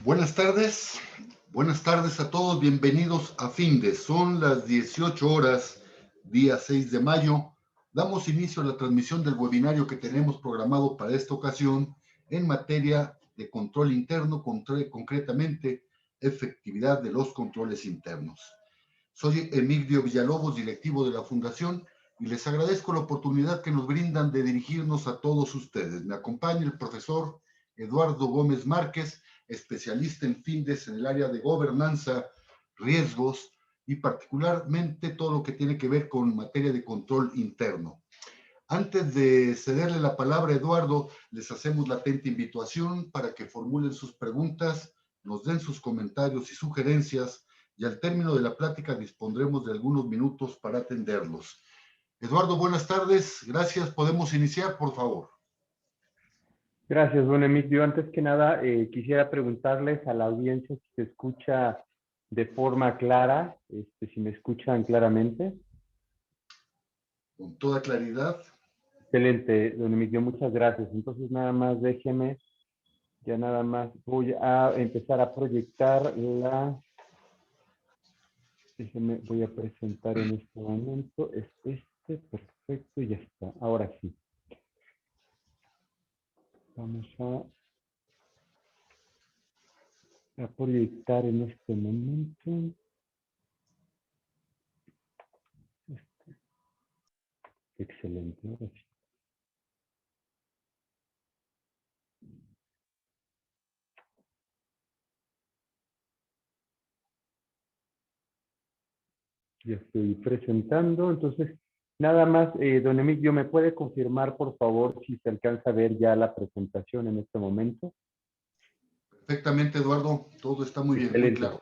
Buenas buenas tardes a todos, bienvenidos a Findes. Son las 18 horas, día 6 de mayo. Damos inicio a la transmisión del webinario que tenemos programado para esta ocasión en materia de control interno, concretamente efectividad de los controles internos. Soy Emigdio Villalobos, directivo de la Fundación, y les agradezco la oportunidad que nos brindan de dirigirnos a todos ustedes. Me acompaña el profesor Eduardo Gómez Márquez, especialista en Findes en el área de gobernanza, riesgos y particularmente todo lo que tiene que ver con materia de control interno. Antes de cederle la palabra a Eduardo, les hacemos la atenta invitación para que formulen sus preguntas, nos den sus comentarios y sugerencias, y al término de la plática dispondremos de algunos minutos para atenderlos. Eduardo, buenas tardes. Gracias. ¿Podemos iniciar, por favor? Gracias, don Emilio. Antes que nada, quisiera preguntarles a la audiencia si se escucha de forma clara, si me escuchan claramente. Con toda claridad. Excelente, don Emilio, muchas gracias. Entonces, nada más déjeme, ya nada más voy a empezar a proyectar voy a presentar en este momento, perfecto, y ya está. Ahora sí. Vamos a proyectar en este momento. Excelente, ahora sí. Ya estoy presentando, entonces, nada más, don Emilio, ¿me puede confirmar, por favor, si se alcanza a ver ya la presentación en este momento? Perfectamente, Eduardo. Todo está muy bien, muy Excelente. claro.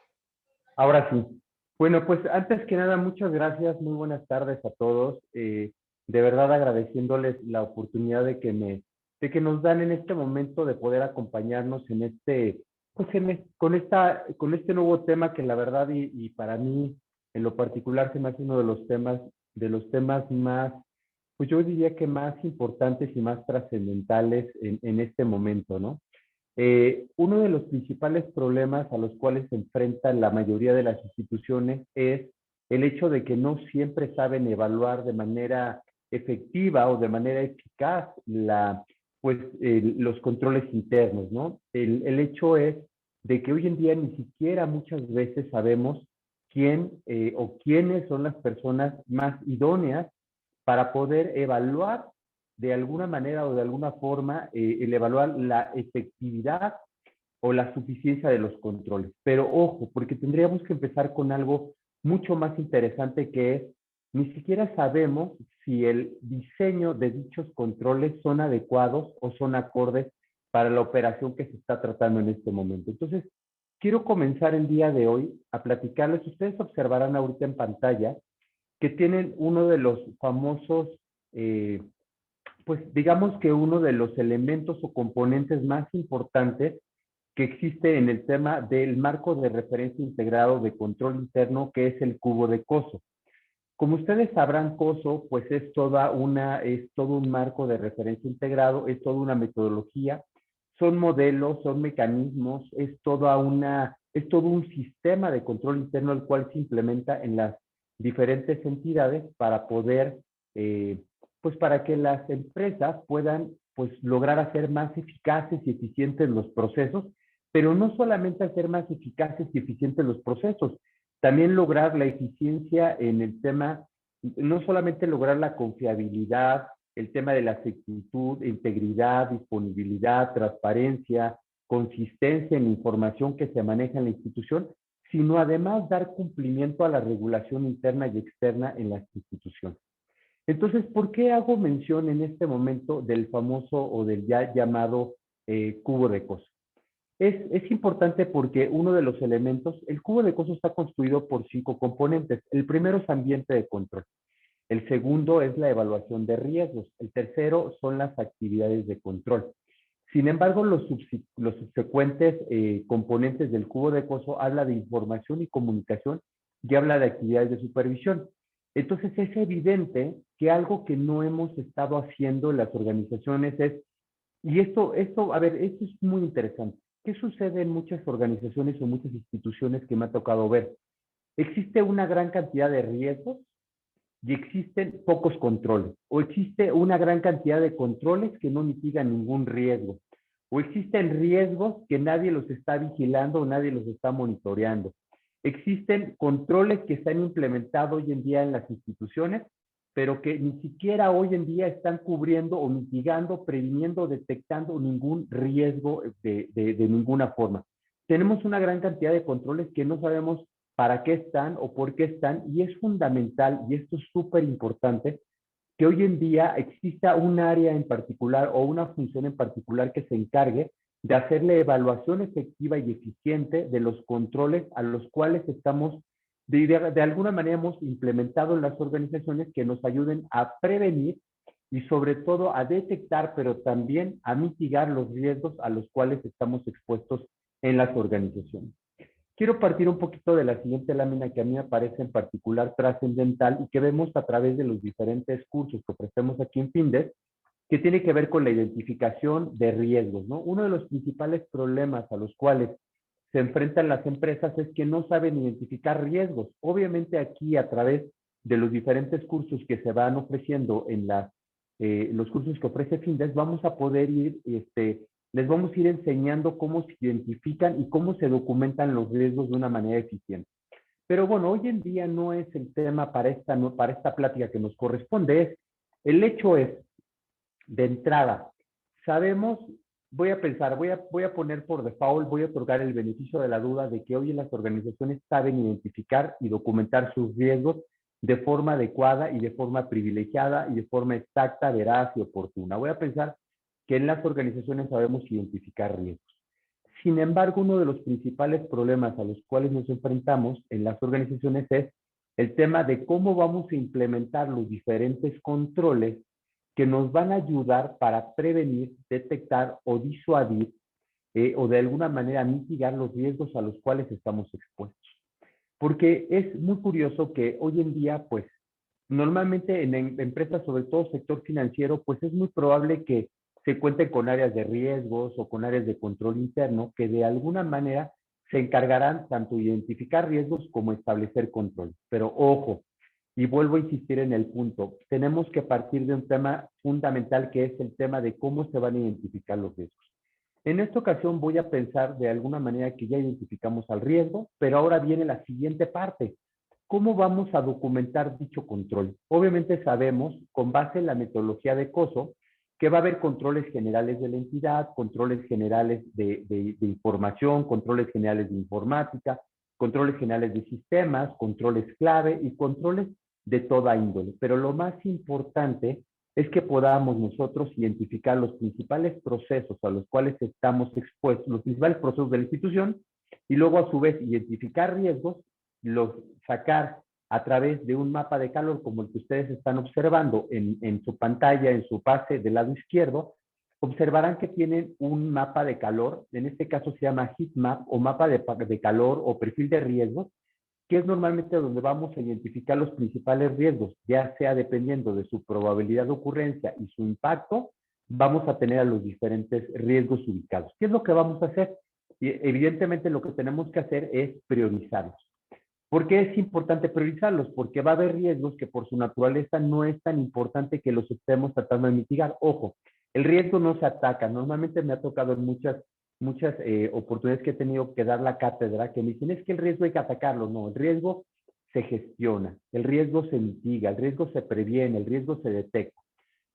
Ahora sí. Bueno, pues antes que nada, muchas gracias, muy buenas tardes a todos. De verdad agradeciéndoles la oportunidad de que nos dan en este momento de poder acompañarnos en pues con este nuevo tema que la verdad y para mí en lo particular se me hace uno de los temas más, pues yo diría que más importantes y más trascendentales en este momento, ¿no? Uno de los principales problemas a los cuales se enfrentan la mayoría de las instituciones es el hecho de que no siempre saben evaluar de manera efectiva o de manera eficaz los controles internos, ¿no? El hecho es de que hoy en día ni siquiera muchas veces sabemos quién o quiénes son las personas más idóneas para poder evaluar de alguna manera o de alguna forma el evaluar la efectividad o la suficiencia de los controles. Pero ojo, porque tendríamos que empezar con algo mucho más interesante que es, ni siquiera sabemos si el diseño de dichos controles son adecuados o son acordes para la operación que se está tratando en este momento. Entonces, quiero comenzar el día de hoy a platicarles. Ustedes observarán ahorita en pantalla que tienen uno de los famosos pues digamos que uno de los elementos o componentes más importantes que existe en el tema del marco de referencia integrado de control interno, que es el cubo de Coso. Como ustedes sabrán, Coso, pues es todo un marco de referencia integrado, es toda una metodología, son modelos, son mecanismos, es todo un sistema de control interno el cual se implementa en las diferentes entidades para poder pues para que las empresas puedan pues lograr hacer más eficaces y eficientes los procesos, pero no solamente hacer más eficaces y eficientes los procesos, también lograr la eficiencia en el tema, no solamente lograr la confiabilidad, el tema de la exactitud, integridad, disponibilidad, transparencia, consistencia en la información que se maneja en la institución, sino además dar cumplimiento a la regulación interna y externa en las instituciones. Entonces, ¿por qué hago mención en este momento del famoso o del ya llamado cubo de Coso? Es importante porque uno de los elementos, el cubo de Coso está construido por 5 componentes. El primero es ambiente de control. El segundo es la evaluación de riesgos. El tercero son las actividades de control. Sin embargo, los subsecuentes componentes del cubo de Coso habla de información y comunicación y habla de actividades de supervisión. Entonces es evidente que algo que no hemos estado haciendo en las organizaciones es, y esto es muy interesante. ¿Qué sucede en muchas organizaciones o muchas instituciones que me ha tocado ver? Existe una gran cantidad de riesgos y existen pocos controles, o existe una gran cantidad de controles que no mitigan ningún riesgo, o existen riesgos que nadie los está vigilando o nadie los está monitoreando. Existen controles que se han implementado hoy en día en las instituciones, pero que ni siquiera hoy en día están cubriendo o mitigando, previniendo, detectando ningún riesgo de ninguna forma. Tenemos una gran cantidad de controles que no sabemos para qué están o por qué están, y es fundamental, y esto es súper importante, que hoy en día exista un área en particular o una función en particular que se encargue de hacer la evaluación efectiva y eficiente de los controles a los cuales estamos, de alguna manera hemos implementado en las organizaciones que nos ayuden a prevenir y sobre todo a detectar, pero también a mitigar los riesgos a los cuales estamos expuestos en las organizaciones. Quiero partir un poquito de la siguiente lámina que a mí me parece en particular trascendental y que vemos a través de los diferentes cursos que ofrecemos aquí en Findes, que tiene que ver con la identificación de riesgos, ¿no? Uno de los principales problemas a los cuales se enfrentan las empresas es que no saben identificar riesgos. Obviamente aquí a través de los diferentes cursos que se van ofreciendo en los cursos que ofrece Findes, vamos a poder ir les vamos a ir enseñando cómo se identifican y cómo se documentan los riesgos de una manera eficiente. Pero bueno, hoy en día no es el tema para esta plática que nos corresponde. El hecho es, de entrada, sabemos, voy a poner por default, voy a otorgar el beneficio de la duda de que hoy en las organizaciones saben identificar y documentar sus riesgos de forma adecuada y de forma privilegiada y de forma exacta, veraz y oportuna. Voy a pensar que en las organizaciones sabemos identificar riesgos. Sin embargo, uno de los principales problemas a los cuales nos enfrentamos en las organizaciones es el tema de cómo vamos a implementar los diferentes controles que nos van a ayudar para prevenir, detectar o disuadir o de alguna manera mitigar los riesgos a los cuales estamos expuestos. Porque es muy curioso que hoy en día, pues, normalmente en empresas, sobre todo sector financiero, pues es muy probable que se cuenten con áreas de riesgos o con áreas de control interno que de alguna manera se encargarán tanto de identificar riesgos como establecer control. Pero ojo, y vuelvo a insistir en el punto, tenemos que partir de un tema fundamental que es el tema de cómo se van a identificar los riesgos. En esta ocasión voy a pensar de alguna manera que ya identificamos al riesgo, pero ahora viene la siguiente parte. ¿Cómo vamos a documentar dicho control? Obviamente sabemos, con base en la metodología de COSO, que va a haber controles generales de la entidad, controles generales de información, controles generales de informática, controles generales de sistemas, controles clave y controles de toda índole. Pero lo más importante es que podamos nosotros identificar los principales procesos a los cuales estamos expuestos, los principales procesos de la institución, y luego a su vez identificar riesgos, los sacar a través de un mapa de calor como el que ustedes están observando en su pantalla, en su pase del lado izquierdo. Observarán que tienen un mapa de calor, en este caso se llama heat map o mapa de calor o perfil de riesgos, que es normalmente donde vamos a identificar los principales riesgos, ya sea dependiendo de su probabilidad de ocurrencia y su impacto, vamos a tener a los diferentes riesgos ubicados. ¿Qué es lo que vamos a hacer? Y evidentemente lo que tenemos que hacer es priorizarlos. ¿Por qué es importante priorizarlos? Porque va a haber riesgos que por su naturaleza no es tan importante que los estemos tratando de mitigar. Ojo, el riesgo no se ataca. Normalmente me ha tocado en muchas oportunidades que he tenido que dar la cátedra, que me dicen, es que el riesgo hay que atacarlo. No, el riesgo se gestiona, el riesgo se mitiga, el riesgo se previene, el riesgo se detecta.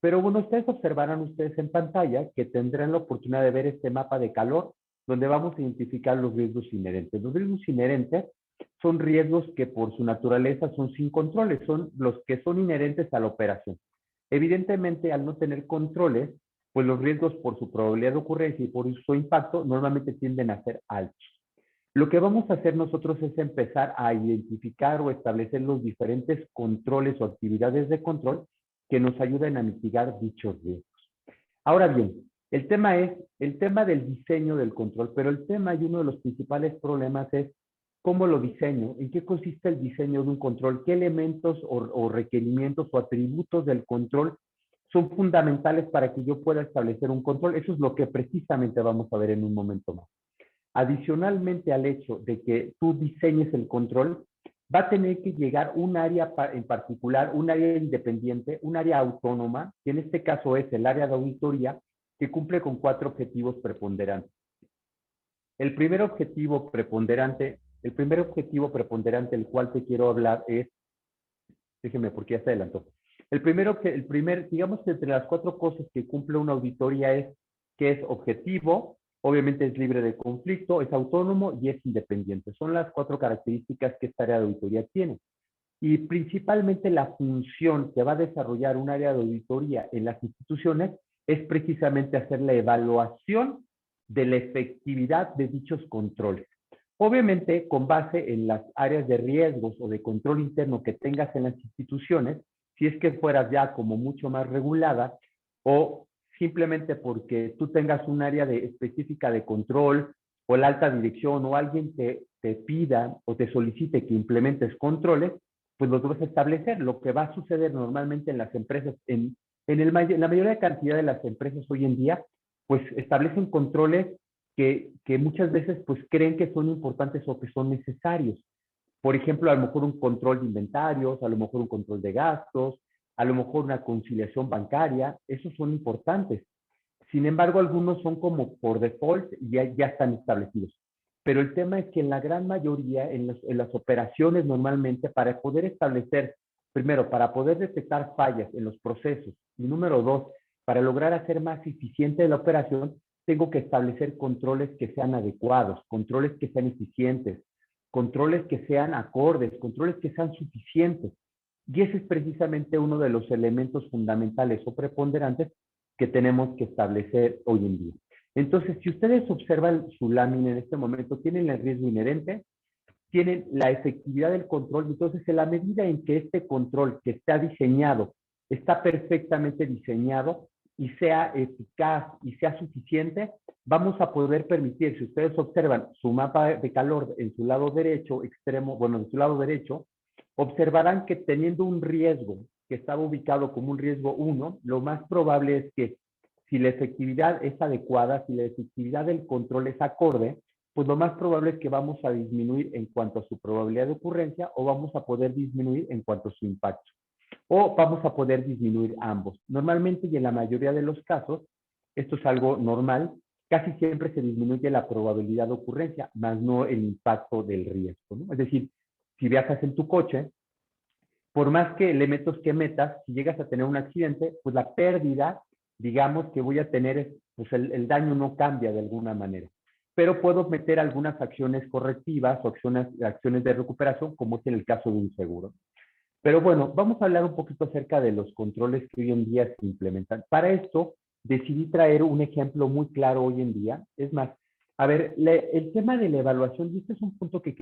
Pero bueno, ustedes observarán ustedes en pantalla que tendrán la oportunidad de ver este mapa de calor, donde vamos a identificar los riesgos inherentes. Los riesgos inherentes son riesgos que por su naturaleza son sin controles, son los que son inherentes a la operación. Evidentemente, al no tener controles, pues los riesgos por su probabilidad de ocurrencia y por su impacto normalmente tienden a ser altos. Lo que vamos a hacer nosotros es empezar a identificar o establecer los diferentes controles o actividades de control que nos ayuden a mitigar dichos riesgos. Ahora bien, el tema es el tema del diseño del control, pero el tema y uno de los principales problemas es cómo lo diseño, en qué consiste el diseño de un control, qué elementos o requerimientos o atributos del control son fundamentales para que yo pueda establecer un control. Eso es lo que precisamente vamos a ver en un momento más. Adicionalmente al hecho de que tú diseñes el control, va a tener que llegar un área en particular, un área independiente, un área autónoma, que en este caso es el área de auditoría, que cumple con 4 objetivos preponderantes. El primer objetivo preponderante del cual te quiero hablar es, déjeme porque ya se adelantó. Digamos que entre las 4 cosas que cumple una auditoría es que es objetivo, obviamente es libre de conflicto, es autónomo y es independiente. Son las 4 características que esta área de auditoría tiene. Y principalmente la función que va a desarrollar un área de auditoría en las instituciones es precisamente hacer la evaluación de la efectividad de dichos controles. Obviamente, con base en las áreas de riesgos o de control interno que tengas en las instituciones, si es que fueras ya como mucho más regulada o simplemente porque tú tengas un área específica de control o la alta dirección o alguien te pida o te solicite que implementes controles, pues los vas a establecer. Lo que va a suceder normalmente en las empresas, en la mayoría de cantidad de las empresas hoy en día, pues establecen controles que muchas veces pues creen que son importantes o que son necesarios. Por ejemplo, a lo mejor un control de inventarios, a lo mejor un control de gastos, a lo mejor una conciliación bancaria, esos son importantes. Sin embargo, algunos son como por default y ya están establecidos. Pero el tema es que en la gran mayoría, en las operaciones normalmente, para poder establecer, primero, para poder detectar fallas en los procesos, y número 2, para lograr hacer más eficiente la operación, tengo que establecer controles que sean adecuados, controles que sean eficientes, controles que sean acordes, controles que sean suficientes. Y ese es precisamente uno de los elementos fundamentales o preponderantes que tenemos que establecer hoy en día. Entonces, si ustedes observan su lámina en este momento, tienen el riesgo inherente, tienen la efectividad del control, entonces en la medida en que este control que está diseñado, está perfectamente diseñado y sea eficaz y sea suficiente, vamos a poder permitir, si ustedes observan su mapa de calor en su lado derecho, extremo, bueno, en su lado derecho, observarán que teniendo un riesgo que estaba ubicado como un riesgo 1, lo más probable es que si la efectividad es adecuada, si la efectividad del control es acorde, pues lo más probable es que vamos a disminuir en cuanto a su probabilidad de ocurrencia o vamos a poder disminuir en cuanto a su impacto. O vamos a poder disminuir ambos. Normalmente y en la mayoría de los casos, esto es algo normal, casi siempre se disminuye la probabilidad de ocurrencia, más no el impacto del riesgo, ¿no? Es decir, si viajas en tu coche, por más que elementos que metas, si llegas a tener un accidente, pues la pérdida, digamos que voy a tener, pues el daño no cambia de alguna manera. Pero puedo meter algunas acciones correctivas o acciones de recuperación, como es en el caso de un seguro. Pero bueno, vamos a hablar un poquito acerca de los controles que hoy en día se implementan. Para esto, decidí traer un ejemplo muy claro hoy en día. Es más, a ver, el tema de la evaluación, y este es un punto que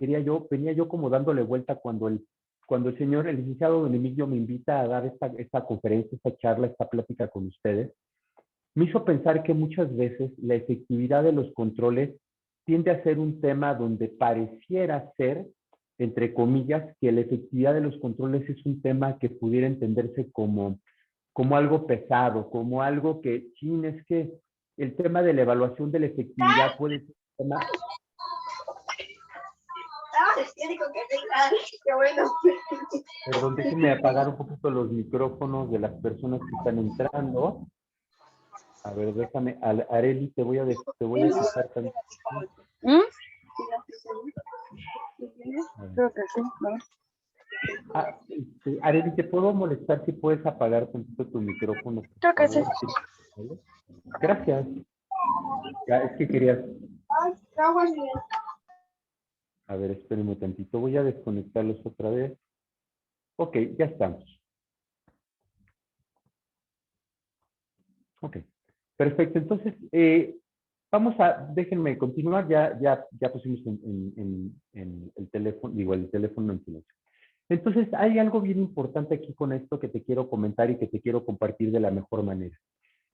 venía yo como dándole vuelta cuando el licenciado don Emilio me invita a dar esta conferencia, esta charla, esta plática con ustedes, me hizo pensar que muchas veces la efectividad de los controles tiende a ser un tema donde pareciera ser, entre comillas, que la efectividad de los controles es un tema que pudiera entenderse como algo pesado, como algo que, chin, es que el tema de la evaluación de la efectividad puede ser un tema... Perdón, déjenme apagar un poquito los micrófonos de las personas que están entrando. A ver, déjame, Areli, te voy a quitar tanto. Creo que sí, ¿no? Areli, ¿te puedo molestar si puedes apagar tantito tu micrófono? Creo que sí. ¿Vale? Gracias. Ya, es que querías... A ver, espérenme tantito. Voy a desconectarlos otra vez. Ok, ya estamos. Ok, perfecto. Entonces, déjenme continuar. Ya pusimos en el teléfono, el teléfono en silencio. Entonces, hay algo bien importante aquí con esto que te quiero comentar y que te quiero compartir de la mejor manera.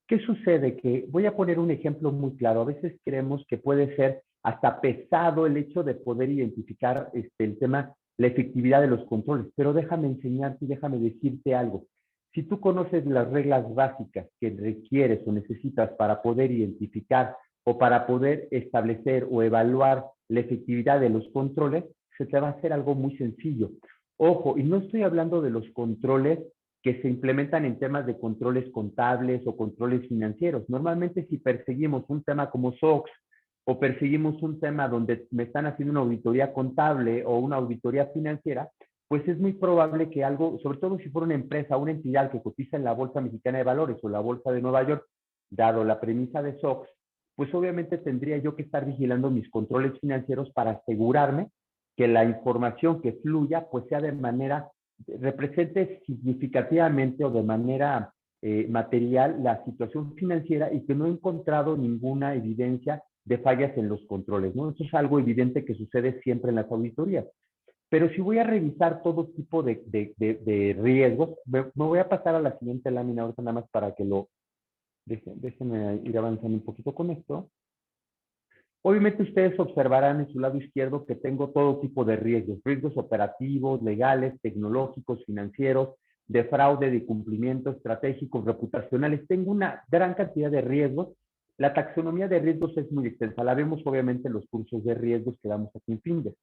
¿Qué sucede? Que voy a poner un ejemplo muy claro. A veces creemos que puede ser hasta pesado el hecho de poder identificar el tema, la efectividad de los controles, pero déjame enseñarte y déjame decirte algo. Si tú conoces las reglas básicas que requieres o necesitas para poder identificar o para poder establecer o evaluar la efectividad de los controles, se te va a hacer algo muy sencillo. Ojo, y no estoy hablando de los controles que se implementan en temas de controles contables o controles financieros. Normalmente si perseguimos un tema como SOX o perseguimos un tema donde me están haciendo una auditoría contable o una auditoría financiera, pues es muy probable que algo, sobre todo si fuera una empresa o una entidad que cotiza en la Bolsa Mexicana de Valores o la Bolsa de Nueva York, dado la premisa de SOX, pues obviamente tendría yo que estar vigilando mis controles financieros para asegurarme que la información que fluya pues sea de manera, represente significativamente o de manera material la situación financiera y que no he encontrado ninguna evidencia de fallas en los controles, ¿no? Eso es algo evidente que sucede siempre en las auditorías. Pero si voy a revisar todo tipo de riesgos, me voy a pasar a la siguiente lámina ahorita nada más para que lo, déjenme ir avanzando un poquito con esto. Obviamente ustedes observarán en su lado izquierdo que tengo todo tipo de riesgos, riesgos operativos, legales, tecnológicos, financieros, de fraude, de cumplimiento, estratégicos, reputacionales. Tengo una gran cantidad de riesgos. La taxonomía de riesgos es muy extensa. La vemos obviamente en los cursos de riesgos que damos aquí en FINDES.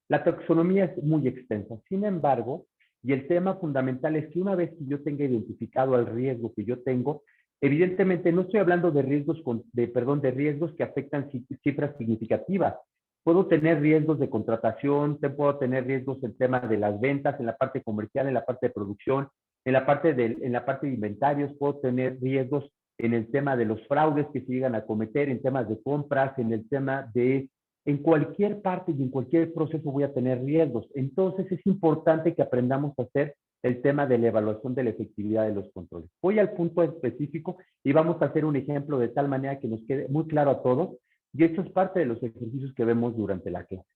La taxonomía es muy extensa. Sin embargo, y el tema fundamental es que una vez que yo tenga identificado el riesgo que yo tengo, evidentemente no estoy hablando de riesgos, de riesgos que afectan cifras significativas. Puedo tener riesgos de contratación, puedo tener riesgos en tema de las ventas, en la parte comercial, en la parte de producción, en la parte de inventarios, puedo tener riesgos en el tema de los fraudes que se llegan a cometer, en temas de compras, en el tema de en cualquier parte y en cualquier proceso voy a tener riesgos. Entonces es importante que aprendamos a hacer el tema de la evaluación de la efectividad de los controles. Voy al punto específico y vamos a hacer un ejemplo de tal manera que nos quede muy claro a todos. Y esto es parte de los ejercicios que vemos durante la clase.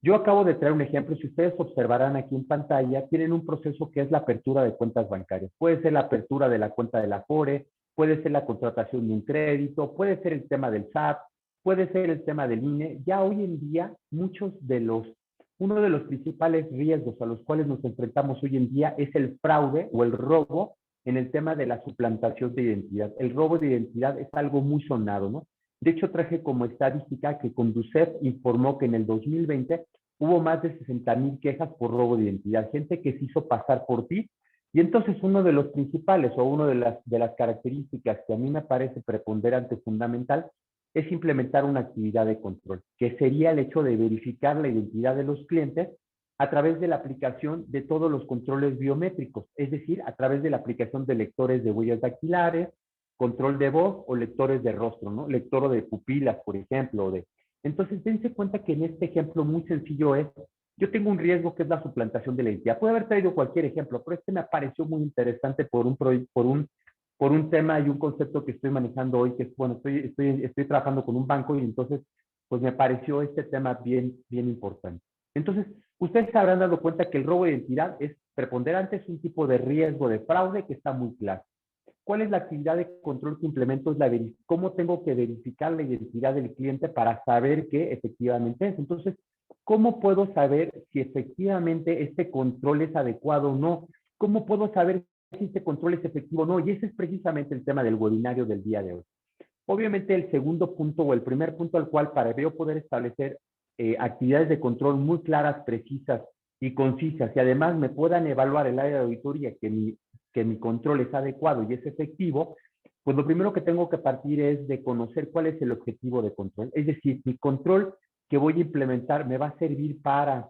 Yo acabo de traer un ejemplo. Si ustedes observarán aquí en pantalla, tienen un proceso que es la apertura de cuentas bancarias. Puede ser la apertura de la cuenta de la Afore, puede ser la contratación de un crédito, puede ser el tema del SAT, puede ser el tema del INE. Ya hoy en día, uno de los principales riesgos a los cuales nos enfrentamos hoy en día es el fraude o el robo en el tema de la suplantación de identidad. El robo de identidad es algo muy sonado, ¿no? De hecho, traje como estadística que Conducef informó que en el 2020 hubo más de 60,000 quejas por robo de identidad, gente que se hizo pasar por ti. Y entonces uno de los principales o una de las características que a mí me parece preponderante, fundamental, es implementar una actividad de control, que sería el hecho de verificar la identidad de los clientes a través de la aplicación de todos los controles biométricos, es decir, a través de la aplicación de lectores de huellas dactilares, control de voz o lectores de rostro, ¿no? Lector de pupilas, por ejemplo. Entonces, dense cuenta que en este ejemplo muy sencillo yo tengo un riesgo que es la suplantación de la identidad. Puede haber traído cualquier ejemplo, pero este me pareció muy interesante por un tema y un concepto que estoy manejando hoy, que es, bueno, estoy trabajando con un banco y entonces, pues me pareció este tema bien importante. Entonces, ustedes se habrán dado cuenta que el robo de identidad es preponderante, es un tipo de riesgo de fraude que está muy claro. ¿Cuál es la actividad de control que implemento? Es cómo tengo que verificar la identidad del cliente para saber que efectivamente es. Entonces, ¿cómo puedo saber si efectivamente este control es adecuado o no? ¿Cómo puedo saber si este control es efectivo o no? Y ese es precisamente el tema del webinario del día de hoy. Obviamente el segundo punto o el primer punto al cual para yo poder establecer actividades de control muy claras, precisas y concisas y además me puedan evaluar el área de auditoría que mi control es adecuado y es efectivo, pues lo primero que tengo que partir es de conocer cuál es el objetivo de control. Es decir, mi control que voy a implementar me va a servir para,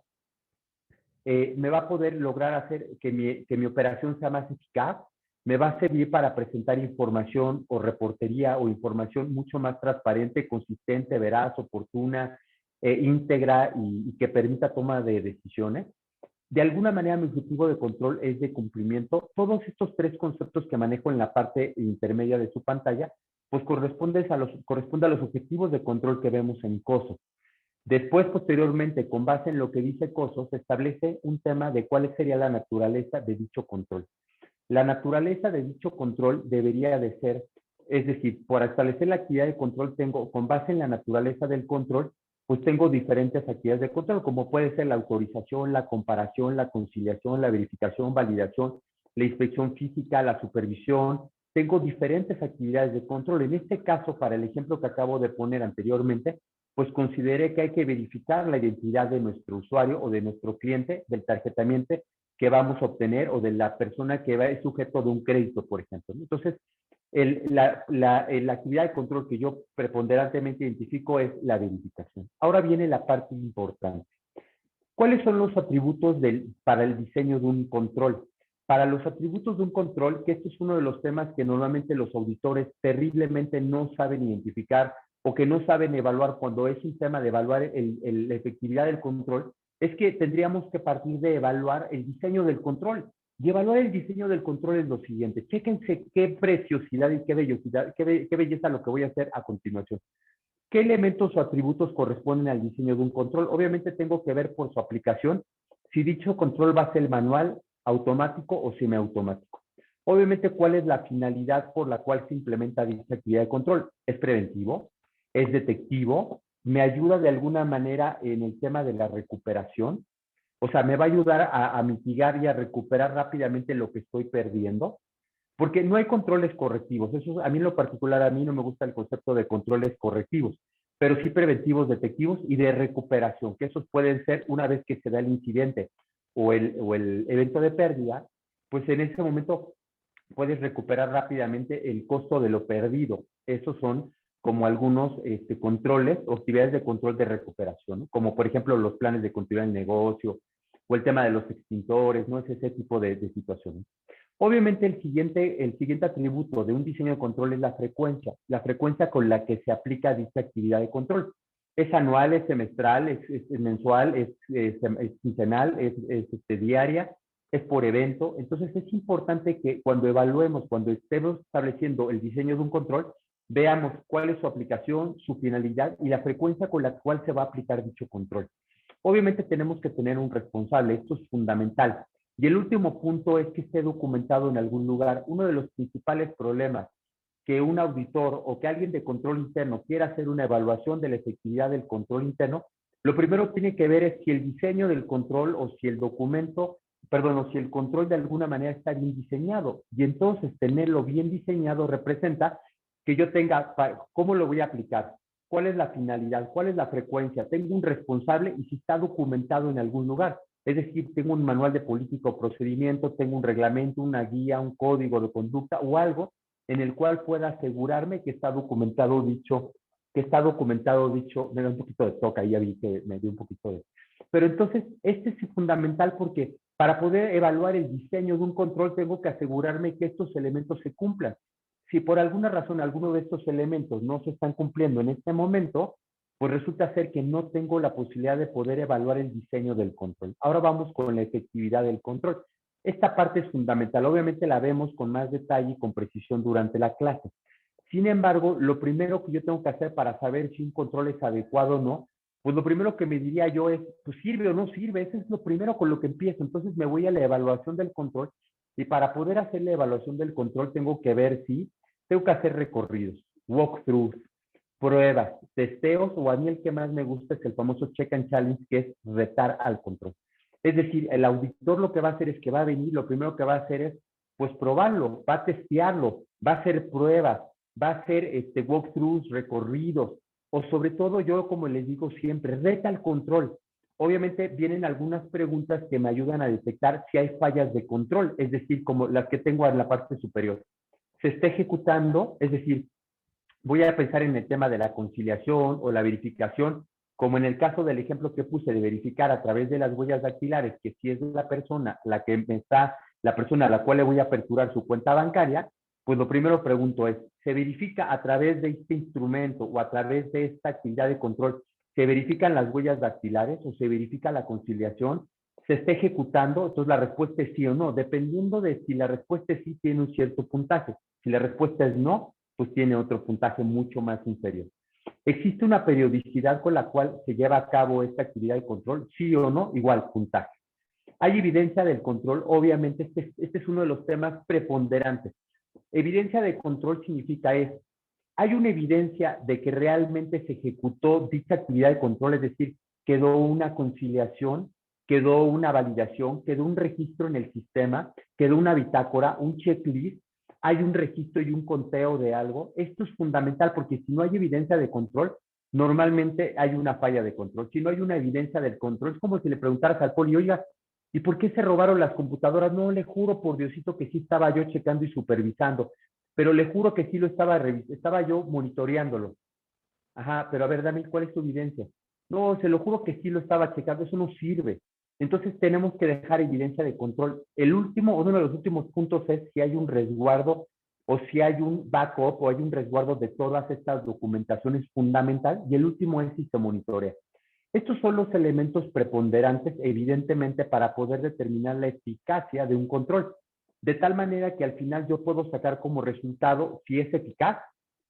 me va a poder lograr hacer que mi operación sea más eficaz, me va a servir para presentar información o reportería o información mucho más transparente, consistente, veraz, oportuna, íntegra y que permita toma de decisiones. De alguna manera mi objetivo de control es de cumplimiento. Todos estos tres conceptos que manejo en la parte intermedia de su pantalla, pues corresponde a los objetivos de control que vemos en COSO. Después, posteriormente, con base en lo que dice COSO, se establece un tema de cuál sería la naturaleza de dicho control. La naturaleza de dicho control debería de ser, es decir, para establecer la actividad de control tengo, con base en la naturaleza del control, pues tengo diferentes actividades de control, como puede ser la autorización, la comparación, la conciliación, la verificación, validación, la inspección física, la supervisión. tengo diferentes actividades de control. En este caso, para el ejemplo que acabo de poner anteriormente, pues consideré que hay que verificar la identidad de nuestro usuario o de nuestro cliente, del tarjetamiento que vamos a obtener o de la persona que es sujeto de un crédito, por ejemplo. Entonces, la actividad de control que yo preponderantemente identifico es la verificación. Ahora viene la parte importante. ¿Cuáles son los atributos para el diseño de un control? Para los atributos de un control, que este es uno de los temas que normalmente los auditores terriblemente no saben identificar o que no saben evaluar cuando es un tema de evaluar la efectividad del control, es que tendríamos que partir de evaluar el diseño del control. Y evaluar el diseño del control es lo siguiente. Chéquense qué preciosidad y qué belleza lo que voy a hacer a continuación. ¿Qué elementos o atributos corresponden al diseño de un control? Obviamente tengo que ver por su aplicación si dicho control va a ser manual, automático o semiautomático. Obviamente, ¿cuál es la finalidad por la cual se implementa dicha actividad de control? ¿Es preventivo? ¿Es detectivo? ¿Me ayuda de alguna manera en el tema de la recuperación? O sea, ¿me va a ayudar a mitigar y a recuperar rápidamente lo que estoy perdiendo? Porque no hay controles correctivos. Eso, a mí en lo particular, a mí no me gusta el concepto de controles correctivos, pero sí preventivos, detectivos y de recuperación, que esos pueden ser una vez que se da el incidente o el evento de pérdida, pues en ese momento puedes recuperar rápidamente el costo de lo perdido. Esos son como algunos controles o actividades de control de recuperación, ¿no? Como por ejemplo los planes de continuidad del negocio o el tema de los extintores, ¿no? Es ese tipo de situaciones. Obviamente el siguiente atributo de un diseño de control es la frecuencia con la que se aplica dicha actividad de control. ¿Es anual, es semestral, es mensual, es quincenal, es diaria, es por evento? Entonces es importante que cuando evaluemos, cuando estemos estableciendo el diseño de un control, veamos cuál es su aplicación, su finalidad y la frecuencia con la cual se va a aplicar dicho control. Obviamente tenemos que tener un responsable, esto es fundamental. Y el último punto es que esté documentado en algún lugar. Uno de los principales problemas que un auditor o que alguien de control interno quiera hacer una evaluación de la efectividad del control interno, lo primero que tiene que ver es si el diseño del control o si el documento, perdón, o si el control de alguna manera está bien diseñado. Y entonces tenerlo bien diseñado representa que yo tenga, ¿cómo lo voy a aplicar? ¿Cuál es la finalidad? ¿Cuál es la frecuencia? Tengo un responsable y si está documentado en algún lugar. Es decir, tengo un manual de política o procedimiento, tengo un reglamento, una guía, un código de conducta o algo en el cual pueda asegurarme que está documentado dicho, me da un poquito de toca, ya vi que me dio un poquito de... Pero entonces, este es fundamental porque para poder evaluar el diseño de un control tengo que asegurarme que estos elementos se cumplan. Si por alguna razón alguno de estos elementos no se están cumpliendo en este momento, pues resulta ser que no tengo la posibilidad de poder evaluar el diseño del control. Ahora vamos con la efectividad del control. Esta parte es fundamental. Obviamente la vemos con más detalle y con precisión durante la clase. Sin embargo, lo primero que yo tengo que hacer para saber si un control es adecuado o no, pues lo primero que me diría yo es, pues sirve o no sirve. Eso es lo primero con lo que empiezo. Entonces me voy a la evaluación del control y para poder hacer la evaluación del control tengo que ver si tengo que hacer recorridos, walkthroughs, pruebas, testeos, o a mí el que más me gusta es el famoso check and challenge, que es retar al control. Es decir, el auditor lo que va a hacer es que va a venir, lo primero que va a hacer es, pues probarlo, va a testearlo, va a hacer pruebas, va a hacer walkthroughs, recorridos, o sobre todo yo, como les digo siempre, reta al control. Obviamente vienen algunas preguntas que me ayudan a detectar si hay fallas de control, es decir, como las que tengo en la parte superior. Se está ejecutando, es decir, voy a pensar en el tema de la conciliación o la verificación, como en el caso del ejemplo que puse de verificar a través de las huellas dactilares, que si es la persona la persona a la cual le voy a aperturar su cuenta bancaria, pues lo primero pregunto es, ¿se verifica a través de este instrumento o a través de esta actividad de control, se verifican las huellas dactilares o se verifica la conciliación? ¿Se está ejecutando? Entonces la respuesta es sí o no, dependiendo de si la respuesta es sí, tiene un cierto puntaje. Si la respuesta es no, pues tiene otro puntaje mucho más inferior. ¿Existe una periodicidad con la cual se lleva a cabo esta actividad de control? Sí o no, igual puntaje. ¿Hay evidencia del control? Obviamente, este es uno de los temas preponderantes. Evidencia de control significa hay una evidencia de que realmente se ejecutó dicha actividad de control, es decir, quedó una conciliación, quedó una validación, quedó un registro en el sistema, quedó una bitácora, un checklist, hay un registro y un conteo de algo. Esto es fundamental porque si no hay evidencia de control, normalmente hay una falla de control. Si no hay una evidencia del control, es como si le preguntaras al poli, oiga, ¿y por qué se robaron las computadoras? No, le juro por Diosito que sí estaba yo checando y supervisando, pero le juro que sí lo estaba yo monitoreándolo. Ajá, pero a ver, Dani, ¿cuál es tu evidencia? No, se lo juro que sí lo estaba checando, eso no sirve. Entonces tenemos que dejar evidencia de control. El último, uno de los últimos puntos es si hay un resguardo o si hay un backup o hay un resguardo de todas estas documentaciones fundamental. Y el último es si se monitorea. Estos son los elementos preponderantes, evidentemente, para poder determinar la eficacia de un control. De tal manera que al final yo puedo sacar como resultado si es eficaz,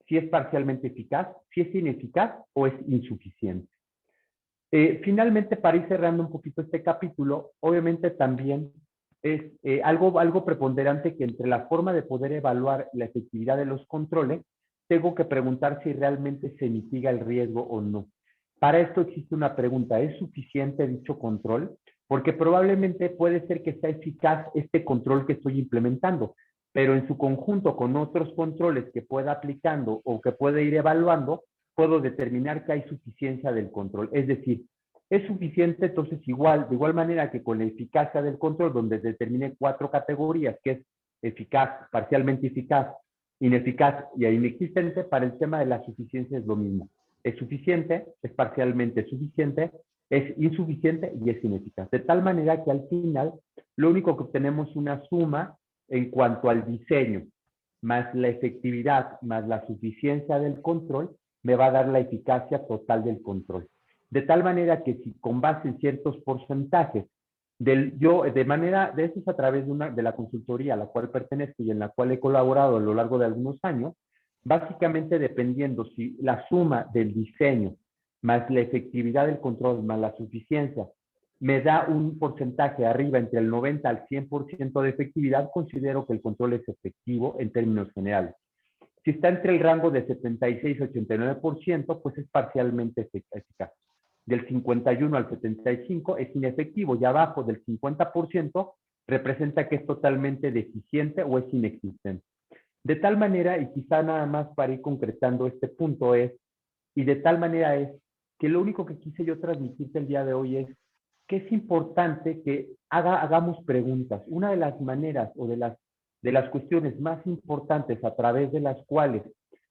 si es parcialmente eficaz, si es ineficaz o es insuficiente. Finalmente, para ir cerrando un poquito este capítulo, obviamente también es algo preponderante que entre la forma de poder evaluar la efectividad de los controles, tengo que preguntar si realmente se mitiga el riesgo o no. Para esto existe una pregunta, ¿es suficiente dicho control? Porque probablemente puede ser que sea eficaz este control que estoy implementando, pero en su conjunto con otros controles que pueda aplicando o que pueda ir evaluando, puedo determinar que hay suficiencia del control. Es decir, es suficiente, entonces de igual manera que con la eficacia del control, donde determiné 4 categorías, que es eficaz, parcialmente eficaz, ineficaz y inexistente, para el tema de la suficiencia es lo mismo. Es suficiente, es parcialmente suficiente, es insuficiente y es ineficaz. De tal manera que al final, lo único que obtenemos es una suma en cuanto al diseño, más la efectividad, más la suficiencia del control, me va a dar la eficacia total del control. De tal manera que si con base en ciertos porcentajes, de eso es a través de la consultoría a la cual pertenezco y en la cual he colaborado a lo largo de algunos años, básicamente dependiendo si la suma del diseño más la efectividad del control más la suficiencia me da un porcentaje arriba entre el 90 al 100% de efectividad, considero que el control es efectivo en términos generales. Si está entre el rango de 76 a 89%, pues es parcialmente eficaz. Del 51 al 75 es inefectivo y abajo del 50% representa que es totalmente deficiente o es inexistente. De tal manera, y quizá nada más para ir concretando este punto y de tal manera es que lo único que quise yo transmitirte el día de hoy es que es importante que hagamos preguntas. Una de las maneras o de las cuestiones más importantes a través de las cuales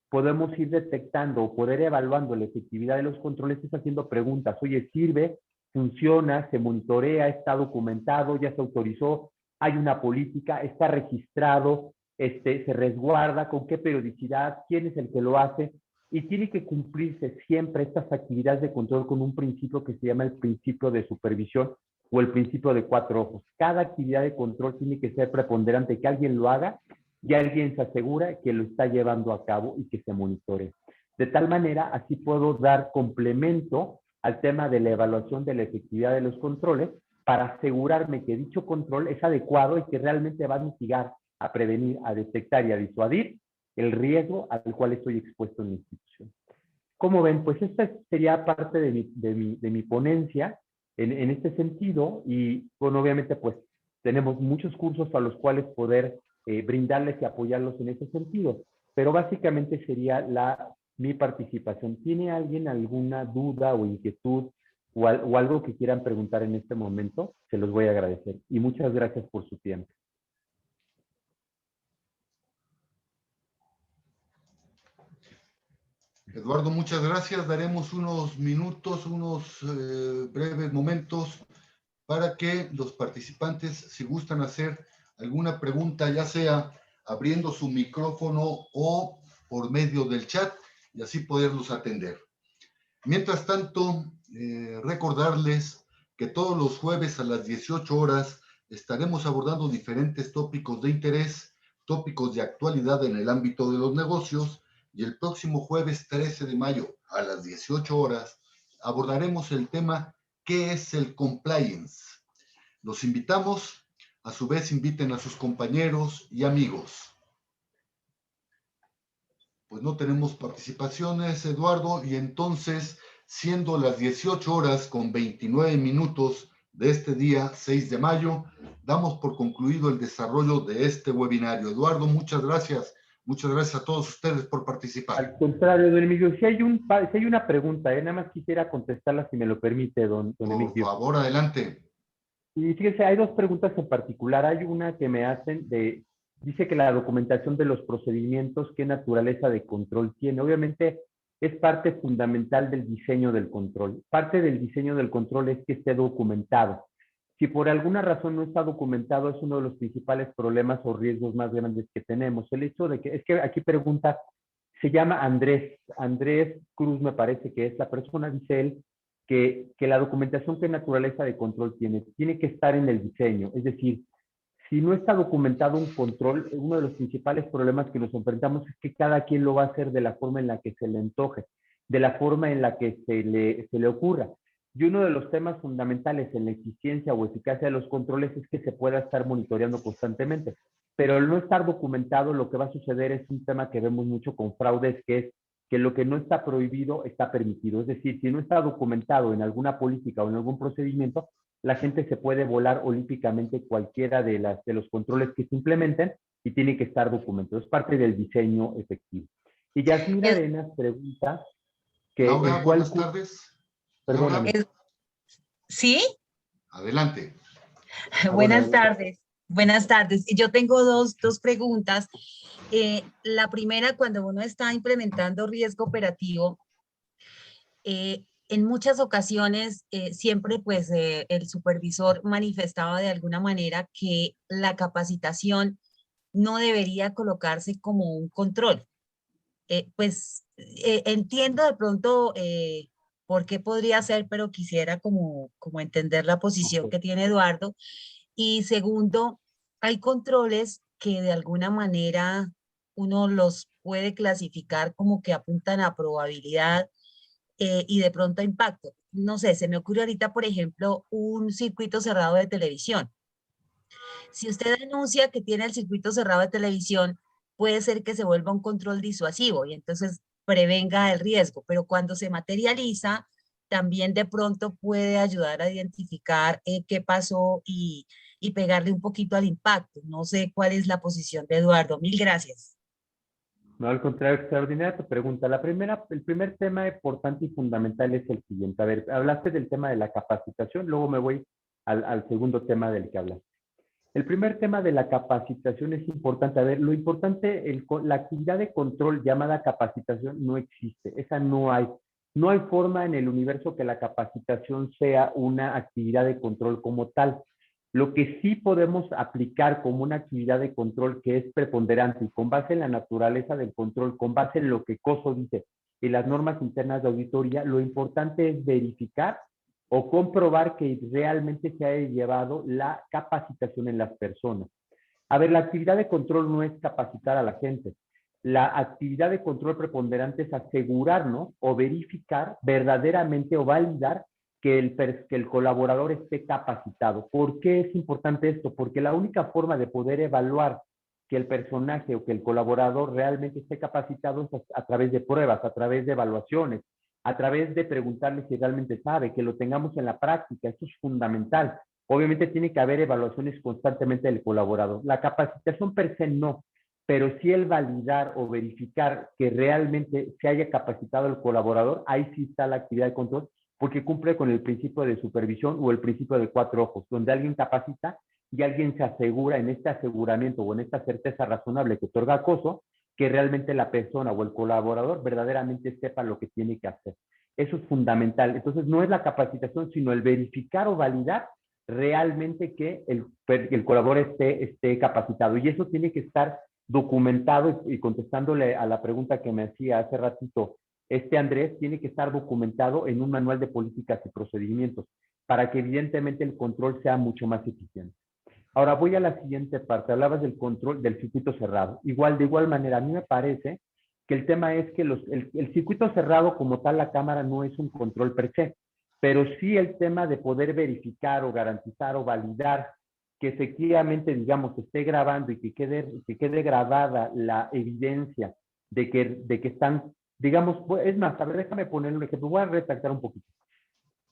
podemos ir detectando o poder evaluando la efectividad de los controles es haciendo preguntas. Oye, ¿sirve? ¿Funciona? ¿Se monitorea? ¿Está documentado? ¿Ya se autorizó? ¿Hay una política? ¿Está registrado? ¿Se resguarda? ¿Con qué periodicidad? ¿Quién es el que lo hace? Y tiene que cumplirse siempre estas actividades de control con un principio que se llama el principio de supervisión o el principio de 4 ojos. Cada actividad de control tiene que ser preponderante, que alguien lo haga y alguien se asegura que lo está llevando a cabo y que se monitore. De tal manera, así puedo dar complemento al tema de la evaluación de la efectividad de los controles para asegurarme que dicho control es adecuado y que realmente va a mitigar, a prevenir, a detectar y a disuadir el riesgo al cual estoy expuesto en la institución. Como ven, pues esta sería parte de mi ponencia en este sentido y, bueno, obviamente, pues tenemos muchos cursos a los cuales poder brindarles y apoyarlos en ese sentido, pero básicamente sería mi participación. ¿Tiene alguien alguna duda o inquietud o algo que quieran preguntar en este momento? Se los voy a agradecer y muchas gracias por su tiempo. Eduardo, muchas gracias. Daremos unos minutos, unos breves momentos para que los participantes, si gustan hacer alguna pregunta, ya sea abriendo su micrófono o por medio del chat, y así poderlos atender. Mientras tanto, recordarles que todos los jueves a las 18 horas estaremos abordando diferentes tópicos de interés, tópicos de actualidad en el ámbito de los negocios, y el próximo jueves 13 de mayo a las 18 horas abordaremos el tema ¿qué es el compliance? Los invitamos, a su vez inviten a sus compañeros y amigos. Pues no tenemos participaciones, Eduardo, y entonces, siendo las 18 horas con 29 minutos de este día, 6 de mayo, damos por concluido el desarrollo de este webinario. Eduardo, muchas gracias. Muchas gracias a todos ustedes por participar. Al contrario, don Emilio, si hay una pregunta, nada más quisiera contestarla si me lo permite, don Por Emilio. favor, adelante. Y fíjese, hay dos preguntas en particular. Hay una que me hacen dice que la documentación de los procedimientos, ¿qué naturaleza de control tiene? Obviamente es parte fundamental del diseño del control. Parte del diseño del control es que esté documentado. Si por alguna razón no está documentado, es uno de los principales problemas o riesgos más grandes que tenemos. El hecho de que, es que aquí pregunta, se llama Andrés Cruz, me parece que es la persona, dice él, que la documentación, ¿qué naturaleza de control tiene? Tiene que estar en el diseño. Es decir, si no está documentado un control, uno de los principales problemas que nos enfrentamos es que cada quien lo va a hacer de la forma en la que se le antoje, de la forma en la que se le ocurra. Y uno de los temas fundamentales en la eficiencia o eficacia de los controles es que se pueda estar monitoreando constantemente. Pero al no estar documentado, lo que va a suceder es un tema que vemos mucho con fraudes, que es que lo que no está prohibido está permitido. Es decir, si no está documentado en alguna política o en algún procedimiento, la gente se puede volar olímpicamente cualquiera de los controles que se implementen y tiene que estar documentado. Es parte del diseño efectivo. Y Yasmina Arenas pregunta que Laura, en cuál... buenas tardes. Perdóname. ¿Sí? Adelante. Buenas tardes. Buenas tardes. Yo tengo dos preguntas. La primera, cuando uno está implementando riesgo operativo, en muchas ocasiones siempre pues el supervisor manifestaba de alguna manera que la capacitación no debería colocarse como un control. Entiendo de pronto por qué podría ser, pero quisiera como entender la posición que tiene Eduardo. Y segundo, hay controles que de alguna manera uno los puede clasificar como que apuntan a probabilidad y de pronto a impacto. No sé, se me ocurre ahorita, por ejemplo, un circuito cerrado de televisión. Si usted denuncia que tiene el circuito cerrado de televisión, puede ser que se vuelva un control disuasivo y entonces prevenga el riesgo, pero cuando se materializa, también de pronto puede ayudar a identificar qué pasó y pegarle un poquito al impacto. No sé cuál es la posición de Eduardo. Mil gracias. No, al contrario, extraordinaria tu pregunta. El primer tema importante y fundamental es el siguiente. A ver, hablaste del tema de la capacitación, luego me voy al segundo tema del que hablaste. El primer tema de la capacitación es importante. A ver, lo importante, la actividad de control llamada capacitación no existe. Esa no hay. No hay forma en el universo que la capacitación sea una actividad de control como tal. Lo que sí podemos aplicar como una actividad de control que es preponderante y con base en la naturaleza del control, con base en lo que COSO dice y las normas internas de auditoría, lo importante es verificar o comprobar que realmente se haya llevado la capacitación en las personas. A ver, la actividad de control no es capacitar a la gente. La actividad de control preponderante es asegurarnos o verificar verdaderamente o validar que el colaborador esté capacitado. ¿Por qué es importante esto? Porque la única forma de poder evaluar que el personaje o que el colaborador realmente esté capacitado es a través de pruebas, a través de evaluaciones, a través de preguntarle si realmente sabe, que lo tengamos en la práctica. Eso es fundamental. Obviamente tiene que haber evaluaciones constantemente del colaborador. La capacitación per se no, pero sí el validar o verificar que realmente se haya capacitado el colaborador, ahí sí está la actividad de control, porque cumple con el principio de supervisión o el principio de 4 ojos, donde alguien capacita y alguien se asegura en este aseguramiento o en esta certeza razonable que otorga acoso, que realmente la persona o el colaborador verdaderamente sepa lo que tiene que hacer. Eso es fundamental. Entonces, no es la capacitación, sino el verificar o validar realmente que el colaborador esté capacitado. Y eso tiene que estar documentado y contestándole a la pregunta que me hacía hace ratito Andrés, tiene que estar documentado en un manual de políticas y procedimientos para que evidentemente el control sea mucho más eficiente. Ahora voy a la siguiente parte. Hablabas del control del circuito cerrado. De igual manera, a mí me parece que el tema es que el circuito cerrado como tal, la cámara no es un control per se, pero sí el tema de poder verificar o garantizar o validar que efectivamente, digamos, esté grabando y que quede grabada la evidencia de que están, digamos, es más, a ver, déjame poner un ejemplo, voy a retractar un poquito.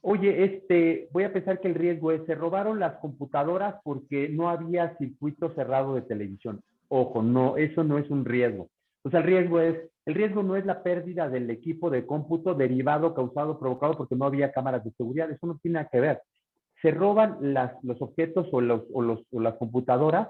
Oye, voy a pensar que el riesgo es, se robaron las computadoras porque no había circuito cerrado de televisión. Ojo, no, eso no es un riesgo. O sea, el riesgo no es la pérdida del equipo de cómputo derivado, causado, provocado porque no había cámaras de seguridad. Eso no tiene nada que ver. Se roban los objetos o las computadoras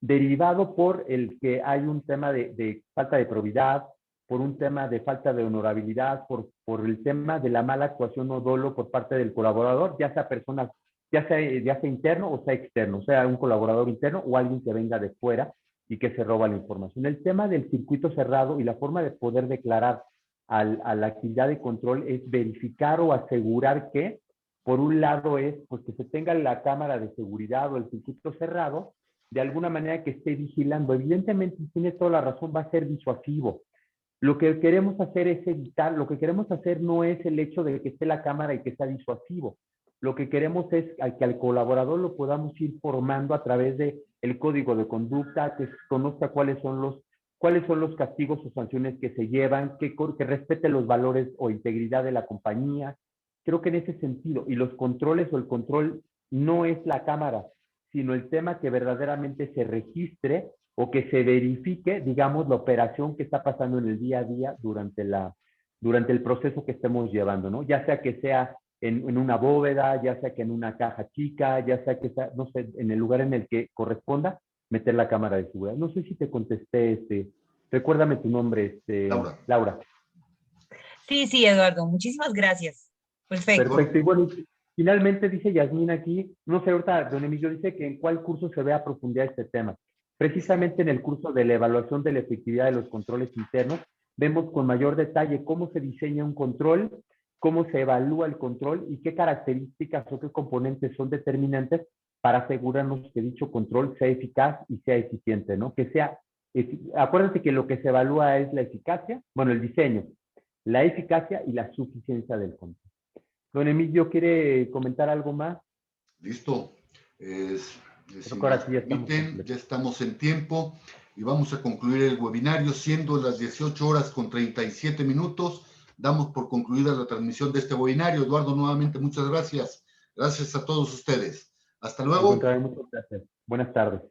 derivado por el que hay un tema de falta de probidad, por un tema de falta de honorabilidad, por el tema de la mala actuación o dolo por parte del colaborador, ya sea personas, ya sea interno o sea externo, o sea un colaborador interno o alguien que venga de fuera y que se roba la información. El tema del circuito cerrado y la forma de poder declarar a la actividad de control es verificar o asegurar que, por un lado es pues, que se tenga la cámara de seguridad o el circuito cerrado, de alguna manera que esté vigilando. Evidentemente, tiene toda la razón, va a ser disuasivo. Lo que queremos hacer es evitar, lo que queremos hacer no es el hecho de que esté la cámara y que sea disuasivo. Lo que queremos es que al colaborador lo podamos ir formando a través de el código de conducta, que conozca cuáles son los castigos o sanciones que se llevan, que respete los valores o integridad de la compañía. Creo que en ese sentido, y los controles o el control no es la cámara, sino el tema que verdaderamente se registre o que se verifique, digamos, la operación que está pasando en el día a día durante el proceso que estemos llevando, ¿no? Ya sea que sea en una bóveda, ya sea que en una caja chica, ya sea que sea, no sé, en el lugar en el que corresponda, meter la cámara de seguridad. No sé si te contesté, recuérdame tu nombre, Laura. Laura. Sí, Eduardo, muchísimas gracias. Perfecto. Perfecto. Y bueno, finalmente dice Yasmín aquí, no sé, ahorita don Emilio dice que en cuál curso se ve a profundidad este tema. Precisamente en el curso de la evaluación de la efectividad de los controles internos, vemos con mayor detalle cómo se diseña un control, cómo se evalúa el control y qué características o qué componentes son determinantes para asegurarnos que dicho control sea eficaz y sea eficiente, ¿no? Acuérdense que lo que se evalúa es la eficacia, bueno, el diseño, la eficacia y la suficiencia del control. Don Emilio, ¿quiere comentar algo más? Listo. Si Ahora nos sí permiten, ya estamos en tiempo y vamos a concluir el webinario, siendo las 18:37. Damos por concluida la transmisión de este webinario. Eduardo, nuevamente muchas gracias. Gracias a todos ustedes. Hasta luego. Muchas gracias. Buenas tardes.